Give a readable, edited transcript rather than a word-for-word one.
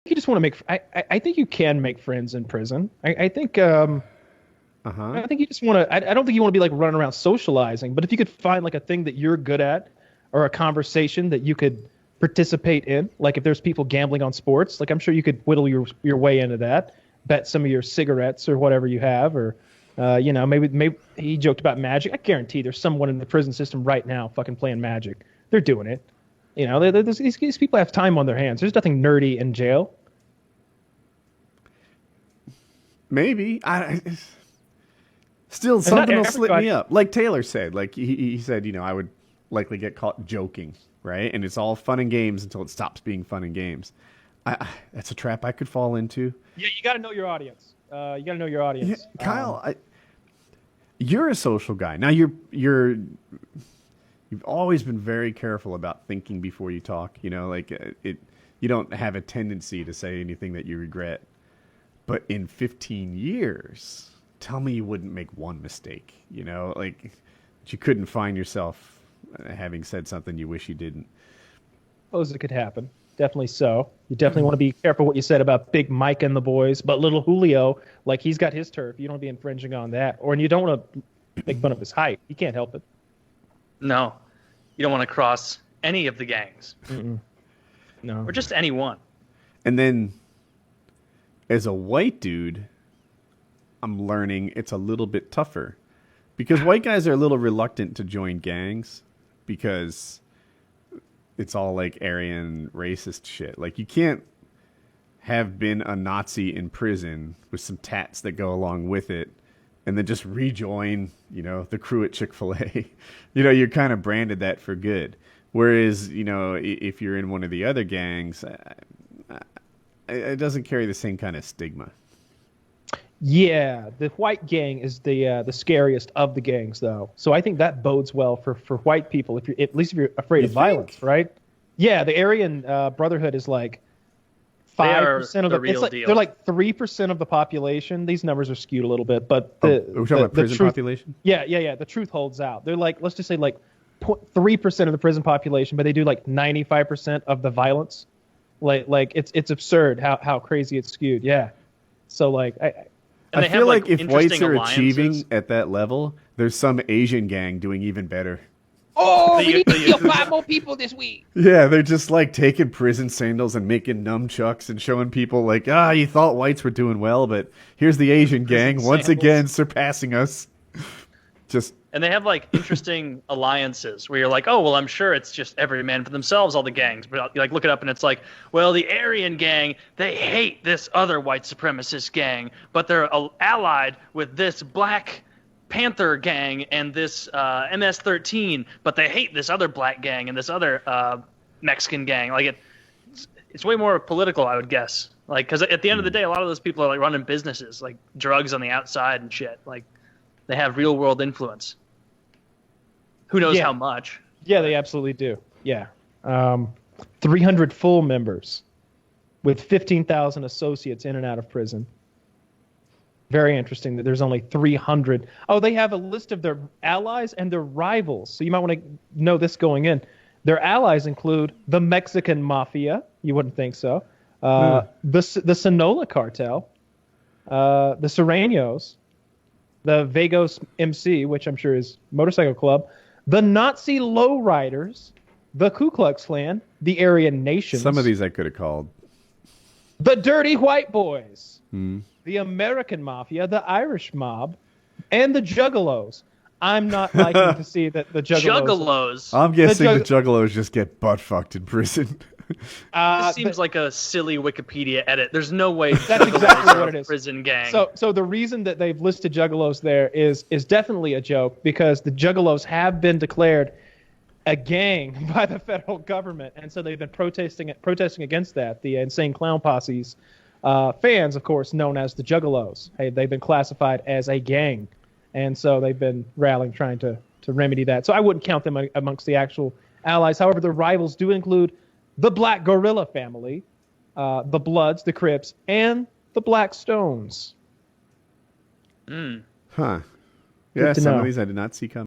you just want to make. I think you can make friends in prison. I think. I think you just want to. I don't think you want to be like running around socializing. But if you could find like a thing that you're good at, or a conversation that you could participate in, like if there's people gambling on sports, like I'm sure you could whittle your way into that. Bet some of your cigarettes or whatever you have, or maybe he joked about magic. I guarantee there's someone in the prison system right now fucking playing magic. They're doing it. You know, these people have time on their hands. There's nothing nerdy in jail. Maybe. Still, something will slip me up. Like Taylor said, like he said, I would likely get caught joking, right? And it's all fun and games until it stops being fun and games. That's a trap I could fall into. Yeah, you got to know your audience. Yeah, Kyle, you're a social guy. Now you've always been very careful about thinking before you talk. You don't have a tendency to say anything that you regret. But in 15 years, tell me you wouldn't make one mistake. That you couldn't find yourself having said something you wish you didn't. Suppose it could happen. Definitely so. You definitely want to be careful what you said about Big Mike and the boys, but little Julio, like he's got his turf. You don't want to be infringing on that, and you don't want to make fun of his height. He can't help it. No, you don't want to cross any of the gangs. Mm-mm. No, or just any one. And then, as a white dude, I'm learning it's a little bit tougher because white guys are a little reluctant to join gangs because it's all like Aryan racist shit. Like you can't have been a Nazi in prison with some tats that go along with it and then just rejoin, the crew at Chick-fil-A. You're kind of branded that for good. Whereas, if you're in one of the other gangs, it doesn't carry the same kind of stigma. Yeah, the white gang is the scariest of the gangs, though. So I think that bodes well for white people. At least if you're afraid of violence, right? Yeah, the Aryan Brotherhood is like 5% of the real deal. They're like 3% of the population. These numbers are skewed a little bit, but we're talking about prison population. Yeah. The truth holds out. They're like, let's just say like 3% of the prison population, but they do like 95% of the violence. Like it's absurd how crazy it's skewed. Yeah. So like I feel like if whites are achieving at that level, there's some Asian gang doing even better. Oh, we need to kill 5 more people this week. Yeah, they're just like taking prison sandals and making nunchucks and showing people like, you thought whites were doing well, but here's the Asian gang once again surpassing us. And they have like interesting alliances where you're like, oh, well, I'm sure it's just every man for themselves, all the gangs. But you like look it up and it's like, well, the Aryan gang, they hate this other white supremacist gang, but they're allied with this Black Panther gang and this MS-13, but they hate this other black gang and this other Mexican gang. Like it's way more political, I would guess. Like, because at the end of the day, a lot of those people are like running businesses, like drugs on the outside and shit. Like they have real world influence. Who knows how much? Yeah, they absolutely do. Yeah. 300 full members with 15,000 associates in and out of prison. Very interesting that there's only 300. Oh, they have a list of their allies and their rivals. So you might want to know this going in. Their allies include the Mexican Mafia. You wouldn't think so. The Sinaloa Cartel, the Serranos, the Vagos MC, which I'm sure is Motorcycle Club, the Nazi Lowriders, the Ku Klux Klan, the Aryan Nations. Some of these I could have called. The Dirty White Boys, the American Mafia, the Irish Mob, and the Juggalos. I'm not liking to see that the Juggalos. I'm guessing the Juggalos just get butt fucked in prison. This seems like a silly Wikipedia edit. There's no way that's exactly what it is. Prison gang. So the reason that they've listed Juggalos there is definitely a joke because the Juggalos have been declared a gang by the federal government, and so they've been protesting against that. The Insane Clown Posse's fans, of course, known as the Juggalos. Hey, they've been classified as a gang, and so they've been rallying, trying to remedy that. So I wouldn't count them amongst the actual allies. However, the rivals do include the Black Gorilla family, the Bloods, the Crips, and the Black Stones. Huh. Yeah, some of these I did not see coming.